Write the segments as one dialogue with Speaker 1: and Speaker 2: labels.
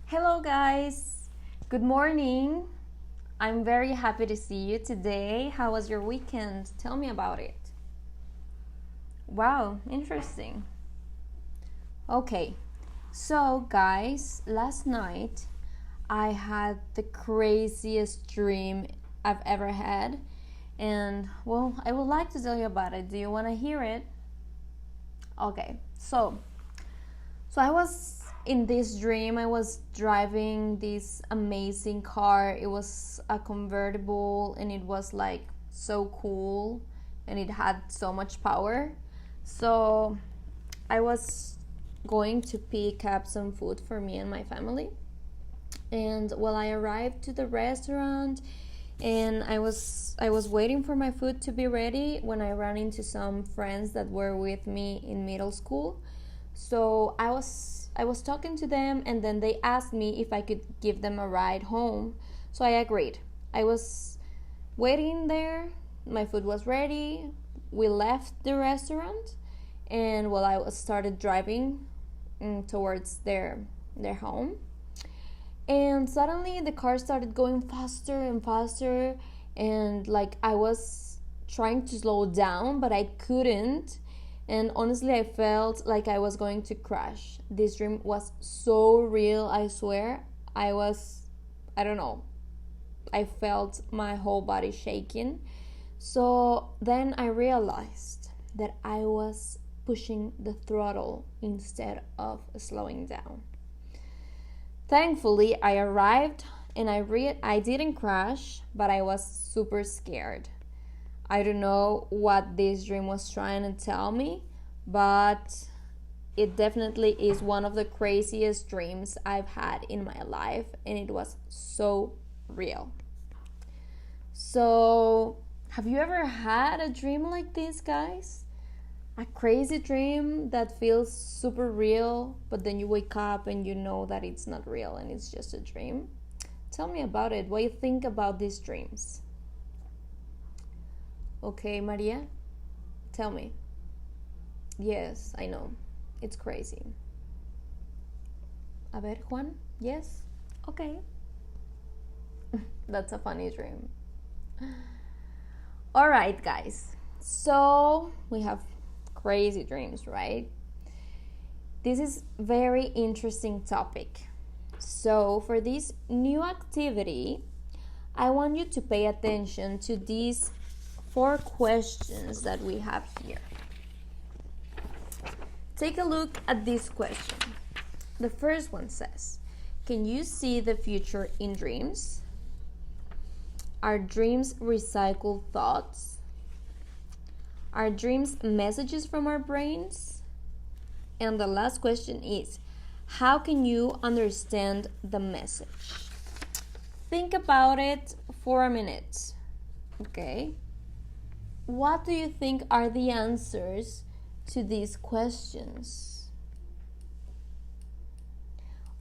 Speaker 1: Hello, guys. Good morning. I'm very happy to see you today. How was your weekend? Tell me about it. Wow, interesting. Okay, so guys, last night I had the craziest dream I've ever had, and well, I would like to tell you about it. Do you want to hear it? Okay, so I was in this dream. I was driving this amazing car. It was a convertible and it was like so cool and it had so much power. So I was going to pick up some food for me and my family. And well, I arrived to the restaurant and I was waiting for my food to be ready when I ran into some friends that were with me in middle school. So I was talking to them and then they asked me if I could give them a ride home. So I agreed. I was waiting there. My food was ready. We left the restaurant and well, I started driving towards their home. And suddenly the car started going faster and faster, and like I was trying to slow down but I couldn't, and honestly I felt like I was going to crash. This dream was so real, I swear. I don't know, I felt my whole body shaking. So then I realized that I was pushing the throttle instead of slowing down. Thankfully, I arrived and I didn't crash, but I was super scared. I don't know what this dream was trying to tell me, but it definitely is one of the craziest dreams I've had in my life, and it was so real. So, have you ever had a dream like this, guys? A crazy dream that feels super real, but then you wake up and you know that it's not real and it's just a dream. Tell me about it. What do you think about these dreams? Okay, Maria, tell me. Yes, I know. It's crazy. A ver, Juan? Yes? Okay. That's a funny dream. All right, guys. So we have crazy dreams, right? This is very interesting topic. So for this new activity, I want you to pay attention to these 4 questions that we have here. Take a look at this question. The first one says, can you see the future in dreams? Are dreams recycled thoughts? Are dreams messages from our brains? And the last question is, how can you understand the message? Think about it for a minute. Okay? What do you think are the answers to these questions?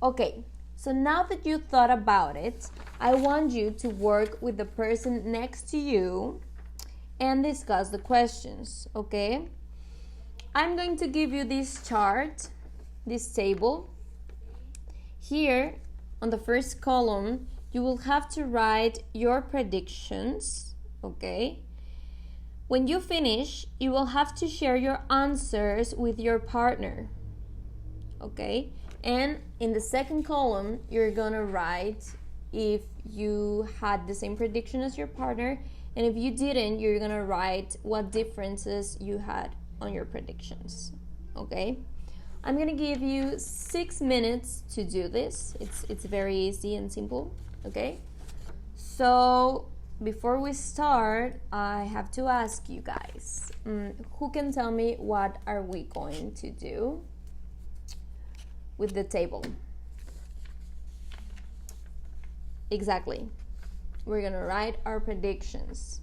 Speaker 1: Okay, so now that you thought about it, I want you to work with the person next to you and discuss the questions, okay? I'm going to give you this chart, this table. Here, on the first column, you will have to write your predictions, okay? When you finish, you will have to share your answers with your partner, okay? And in the second column, you're gonna write if you had the same prediction as your partner, and if you didn't, you're gonna write what differences you had on your predictions, okay? I'm gonna give you 6 minutes to do this. It's very easy and simple, okay? So before we start, I have to ask you guys, who can tell me what are we going to do with the table? Exactly. We're gonna write our predictions.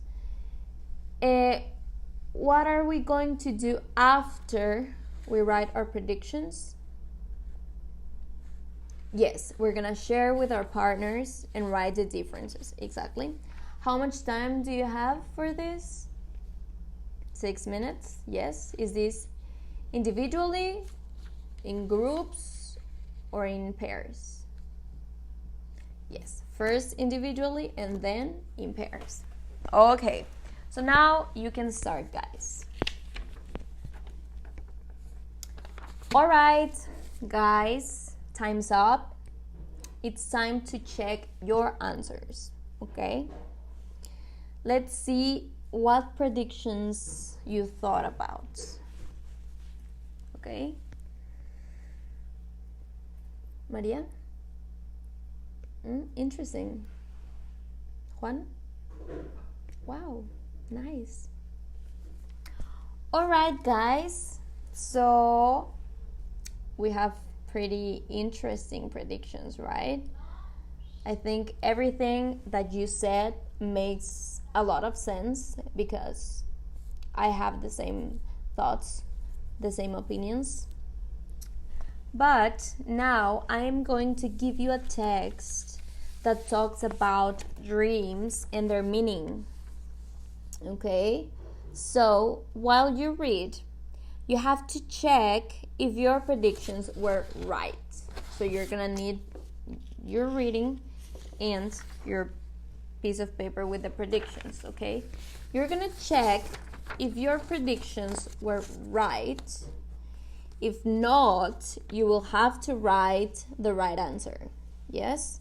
Speaker 1: What are we going to do after we write our predictions? Yes, we're gonna share with our partners and write the differences. Exactly. How much time do you have for this? 6 minutes. Yes. Is this individually, in groups, or in pairs? Yes, first individually and then in pairs. Okay, so now you can start, guys. All right, guys, time's up. It's time to check your answers, okay? Let's see what predictions you thought about, okay? Maria? Interesting. Juan? Wow, nice. All right, guys, so we have pretty interesting predictions, right? I think everything that you said makes a lot of sense because I have the same thoughts, the same opinions. But now I'm going to give you a text that talks about dreams and their meaning. Okay? So while you read, you have to check if your predictions were right. So you're gonna need your reading and your piece of paper with the predictions, okay? You're gonna check if your predictions were right. If not, you will have to write the right answer. Yes?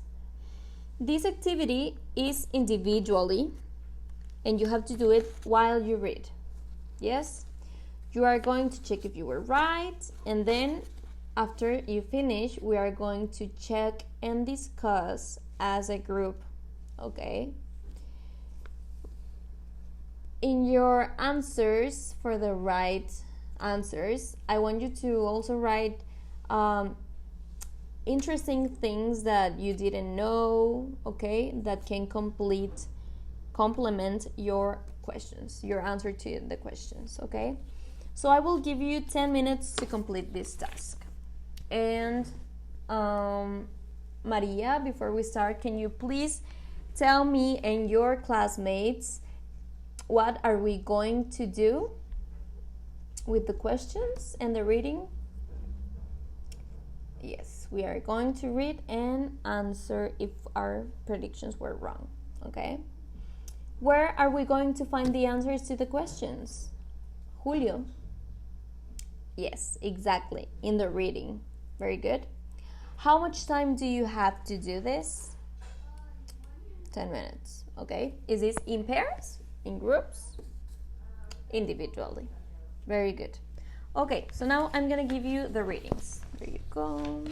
Speaker 1: This activity is individually, and you have to do it while you read. Yes? You are going to check if you were right, and then after you finish, we are going to check and discuss as a group, okay? In your answers for the right answers, I want you to also write interesting things that you didn't know, okay, that can complement your questions, your answer to the questions, okay? So I will give you 10 minutes to complete this task. And Maria, before we start, can you please tell me and your classmates what are we going to do with the questions and the reading? Yes, we are going to read and answer if our predictions were wrong, okay? Where are we going to find the answers to the questions? Julio? Yes, exactly, in the reading. Very good. How much time do you have to do this? 10 minutes, okay? Is this in pairs, in groups, individually? Very good. Okay, so now I'm gonna give you the readings. There you go.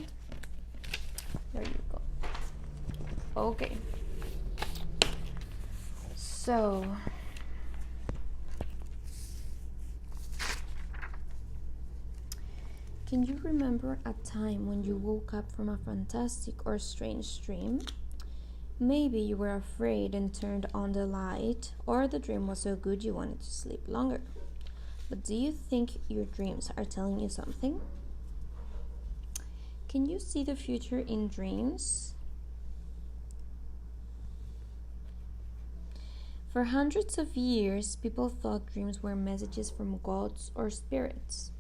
Speaker 1: There you go. Okay. So, can you remember a time when you woke up from a fantastic or strange dream? Maybe you were afraid and turned on the light, or the dream was so good you wanted to sleep longer. But do you think your dreams are telling you something? Can you see the future in dreams? For hundreds of years, people thought dreams were messages from gods or spirits.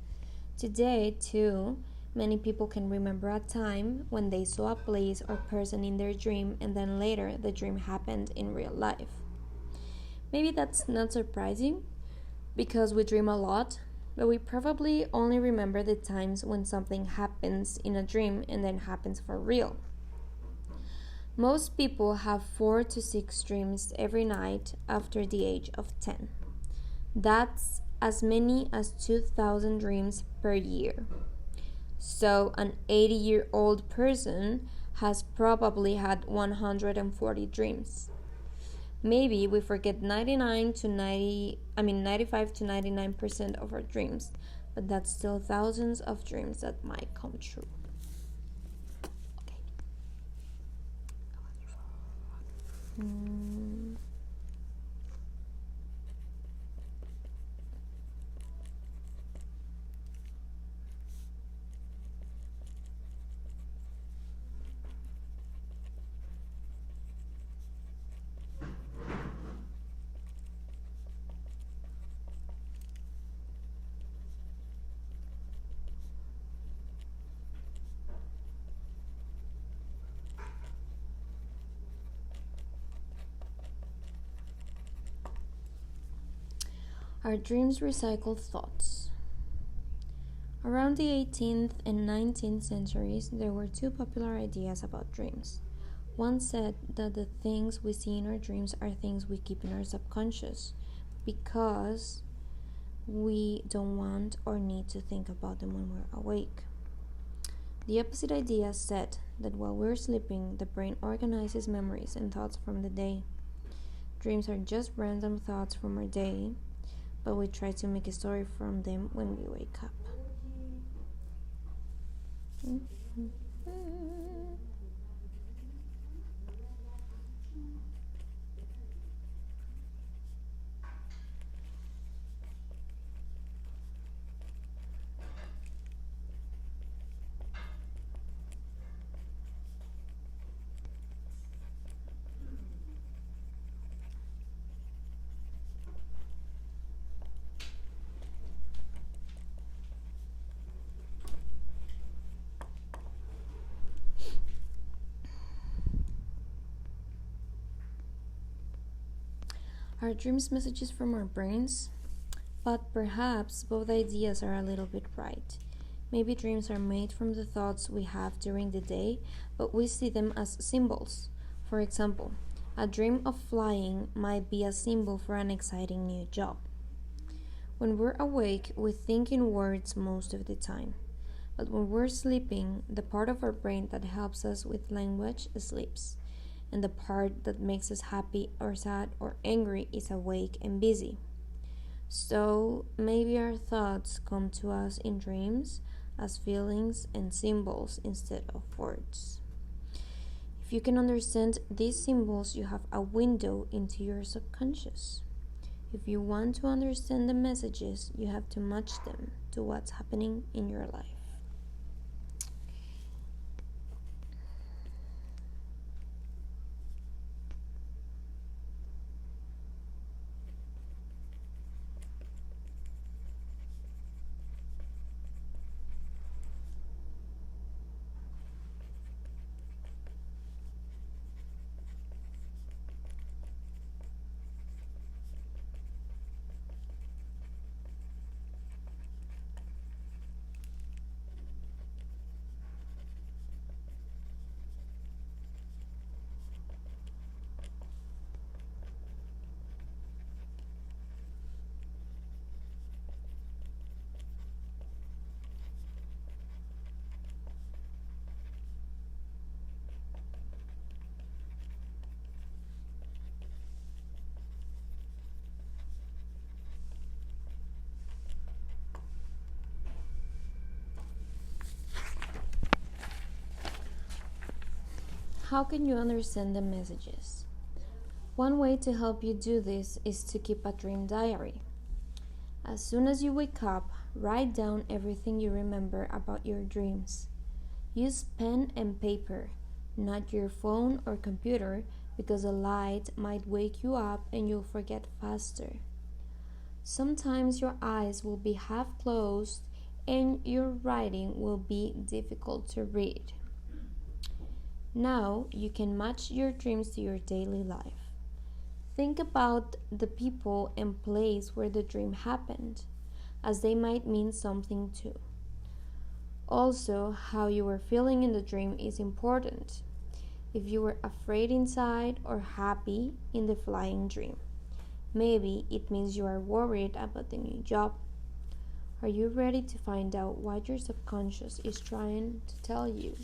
Speaker 1: Today, too, many people can remember a time when they saw a place or person in their dream and then later the dream happened in real life. Maybe that's not surprising because we dream a lot, but we probably only remember the times when something happens in a dream and then happens for real. Most people have 4 to 6 dreams every night after the age of 10. That's as many as 2,000 dreams per year. So an 80-year-old person has probably had 140 dreams. Maybe we forget 95 to 99% of our dreams, but that's still thousands of dreams that might come true. Okay. Our dreams recycle thoughts. Around the 18th and 19th centuries, there were two popular ideas about dreams. One said that the things we see in our dreams are things we keep in our subconscious because we don't want or need to think about them when we're awake. The opposite idea said that while we're sleeping, the brain organizes memories and thoughts from the day. Dreams are just random thoughts from our day, but we try to make a story from them when we wake up. Are dreams messages from our brains? But perhaps both ideas are a little bit right. Maybe dreams are made from the thoughts we have during the day, but we see them as symbols. For example, a dream of flying might be a symbol for an exciting new job. When we're awake, we think in words most of the time. But when we're sleeping, the part of our brain that helps us with language sleeps, and the part that makes us happy or sad or angry is awake and busy. So maybe our thoughts come to us in dreams as feelings and symbols instead of words. If you can understand these symbols, you have a window into your subconscious. If you want to understand the messages, you have to match them to what's happening in your life. How can you understand the messages? One way to help you do this is to keep a dream diary. As soon as you wake up, write down everything you remember about your dreams. Use pen and paper, not your phone or computer, because a light might wake you up and you'll forget faster. Sometimes your eyes will be half closed and your writing will be difficult to read. Now you can match your dreams to your daily life. Think about the people and place where the dream happened, as they might mean something too. Also, how you were feeling in the dream is important. If you were afraid inside or happy in the flying dream, maybe it means you are worried about the new job. Are you ready to find out what your subconscious is trying to tell you?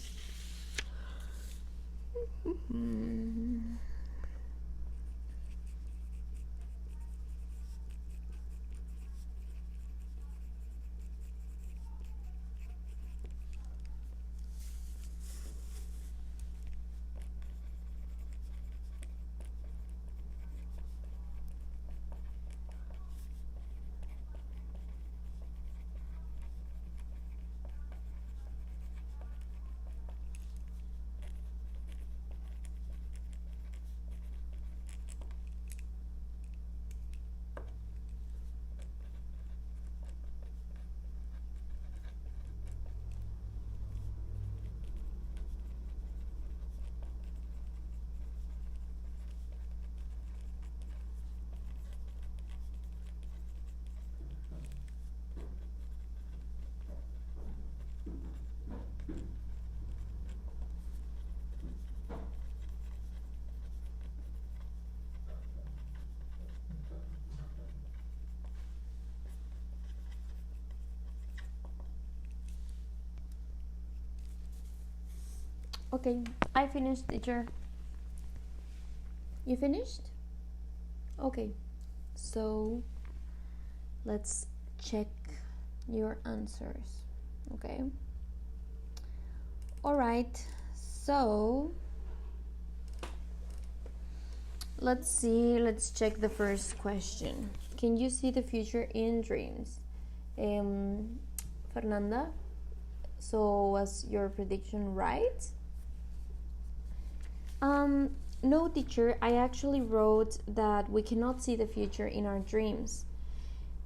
Speaker 1: Okay, I finished, teacher. You finished? Okay, so let's check your answers. Okay. All right, so let's check the first question. Can you see the future in dreams? Fernanda, so was your prediction right? No, teacher, I actually wrote that we cannot see the future in our dreams,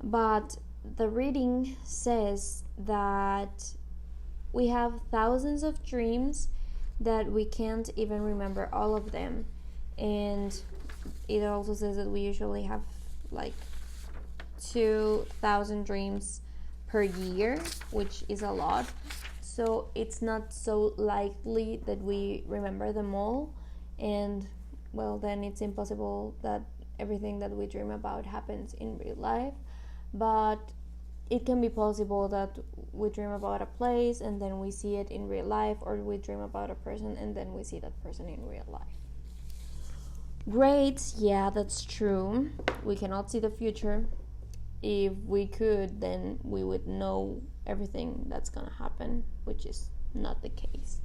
Speaker 1: but the reading says that we have thousands of dreams that we can't even remember all of them, and it also says that we usually have like 2,000 dreams per year, which is a lot, so it's not so likely that we remember them all, and well, then it's impossible that everything that we dream about happens in real life. But it can be possible that we dream about a place and then we see it in real life, or we dream about a person and then we see that person in real life. Great, yeah, that's true. We cannot see the future. If we could, then we would know everything that's gonna happen, which is not the case.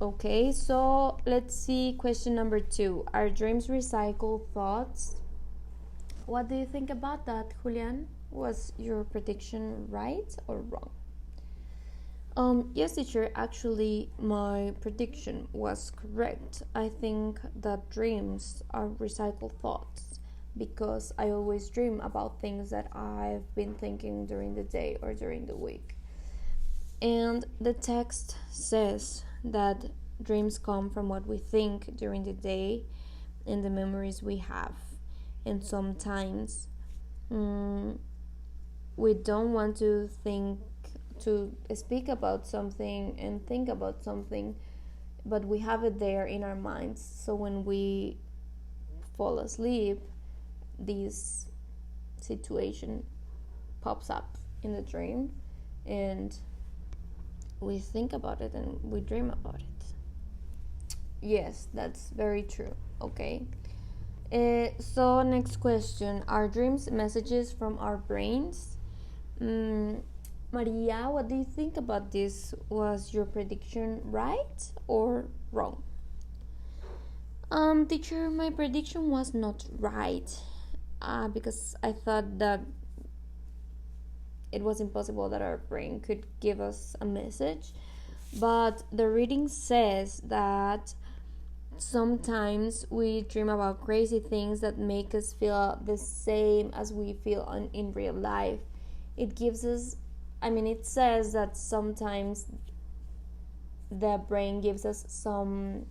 Speaker 1: Okay, so let's see question number 2. Are dreams recycled thoughts? What do you think about that, Julian? Was your prediction right or wrong? Yes, teacher, actually my prediction was correct. I think that dreams are recycled thoughts because I always dream about things that I've been thinking during the day or during the week. And the text says that dreams come from what we think during the day and the memories we have. And sometimes we don't want to speak about something and think about something, but we have it there in our minds. So when we fall asleep, this situation pops up in the dream, and we think about it and we dream about it. Yes, that's very true. Okay. So next question. Are dreams messages from our brains? Maria, what do you think about this? Was your prediction right or wrong? Teacher, my prediction was not right because I thought that it was impossible that our brain could give us a message. But the reading says that sometimes we dream about crazy things that make us feel the same as we feel in real life. It says that sometimes the brain gives us some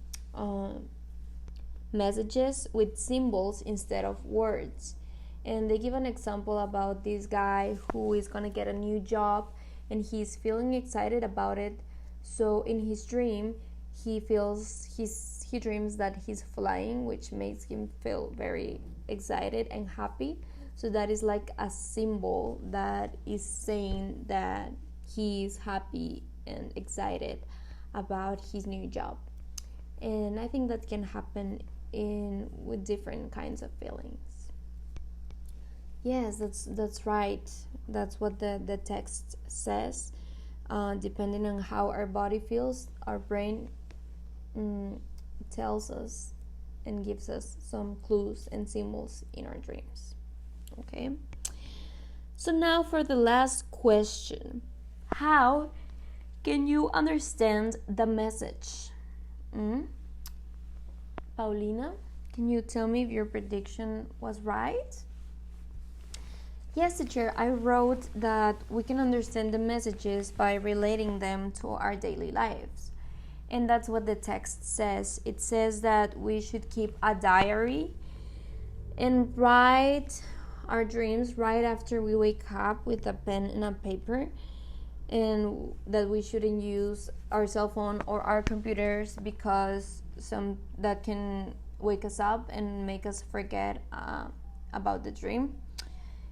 Speaker 1: messages with symbols instead of words. And they give an example about this guy who is gonna get a new job and he's feeling excited about it. So in his dream, he dreams that he's flying, which makes him feel very excited and happy. So that is like a symbol that is saying that he's happy and excited about his new job. And I think that can happen with different kinds of feelings. Yes, that's right. That's what the text says. Depending on how our body feels, our brain tells us and gives us some clues and symbols in our dreams. Okay. So now for the last question. How can you understand the message? Paulina, can you tell me if your prediction was right? Yes, teacher, I wrote that we can understand the messages by relating them to our daily lives. And that's what the text says. It says that we should keep a diary and write our dreams right after we wake up with a pen and a paper, and that we shouldn't use our cell phone or our computers because that can wake us up and make us forget about the dream.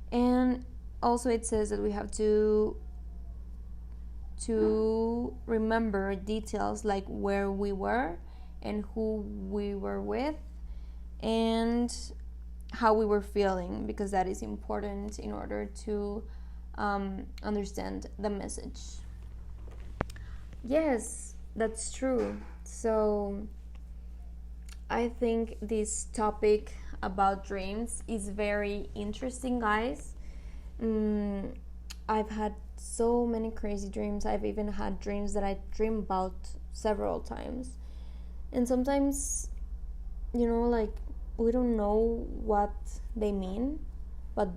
Speaker 1: And also it says that we have to to remember details like where we were and who we were with and how we were feeling, because that is important in order to understand the message. Yes, that's true. So I think this topic about dreams is very interesting, guys. I've had so many crazy dreams. I've even had dreams that I dream about several times. And sometimes, like, we don't know what they mean, but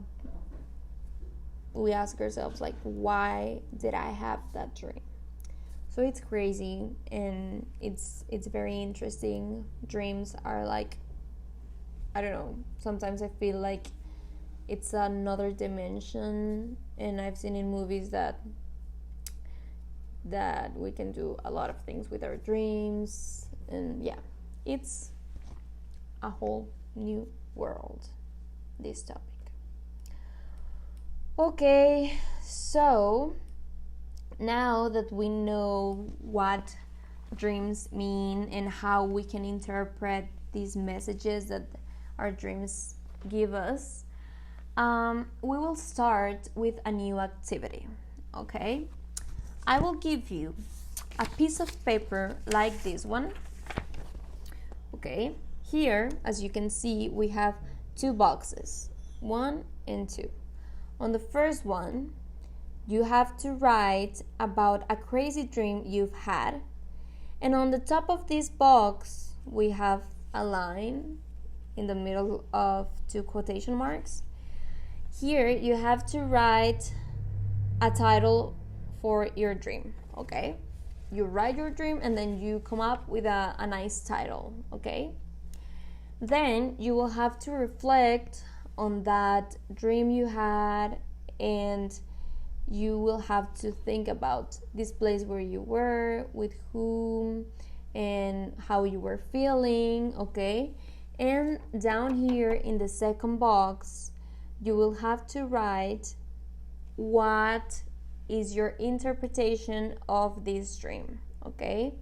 Speaker 1: we ask ourselves, like, why did I have that dream? So it's crazy, and it's very interesting. Dreams are like, I don't know, sometimes I feel like it's another dimension, and I've seen in movies that we can do a lot of things with our dreams, and yeah, it's a whole new world, this topic. Okay, so now that we know what dreams mean and how we can interpret these messages that our dreams give us, we will start with a new activity. Okay, I will give you a piece of paper like this one. Okay, here, as you can see, we have two boxes, 1 and 2. On the first one, you have to write about a crazy dream you've had, and on the top of this box we have a line in the middle of 2 quotation marks. Here you have to write a title for your dream. Okay, you write your dream and then you come up with a nice title. Okay, then you will have to reflect on that dream you had, and you will have to think about this place where you were, with whom, and how you were feeling. Okay, and down here in the second box you will have to write what is your interpretation of this dream. Okay,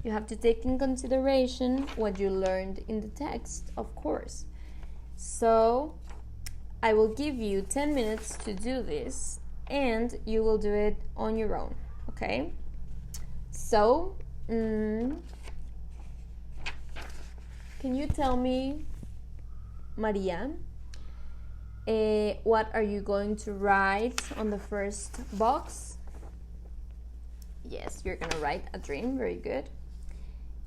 Speaker 1: you have to take in consideration what you learned in the text, of course. So I will give you 10 minutes to do this, and you will do it on your own. Okay, so can you tell me, Maria, what are you going to write on the first box? Yes, you're gonna write a dream. Very good.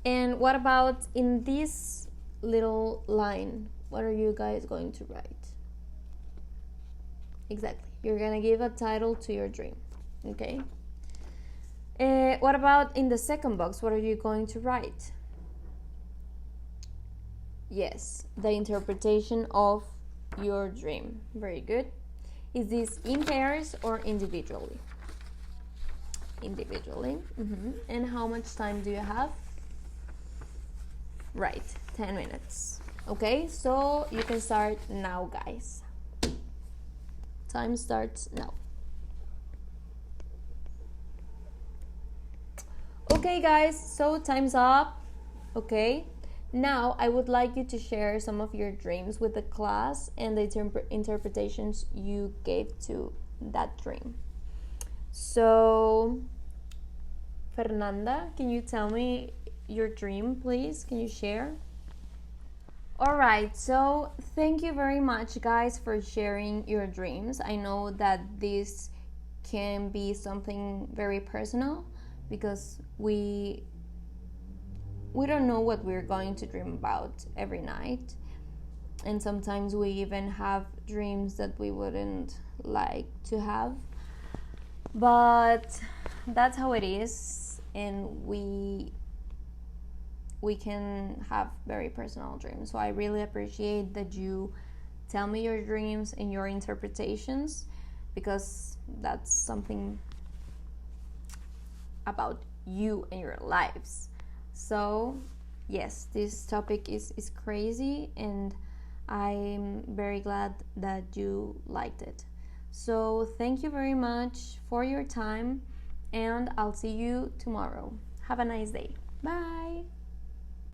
Speaker 1: And what about in this little line? What are you guys going to write? Exactly, you're gonna give a title to your dream. Okay, what about in the second box? What are you going to write? Yes, the interpretation of your dream. Very good. Is this in pairs or individually? Individually. And how much time do you have? Right, 10 minutes. Okay, so you can start now, guys. Time starts now. Okay, guys, so time's up. Okay, now I would like you to share some of your dreams with the class and the interpretations you gave to that dream. So, Fernanda, can you tell me your dream, please? Can you share? Alright, so thank you very much, guys, for sharing your dreams. I know that this can be something very personal because we don't know what we're going to dream about every night, and sometimes we even have dreams that we wouldn't like to have, but that's how it is, and we can have very personal dreams. So I really appreciate that you tell me your dreams and your interpretations, because that's something about you and your lives. So yes, this topic is crazy, and I'm very glad that you liked it. So thank you very much for your time, and I'll see you tomorrow. Have a nice day. Bye.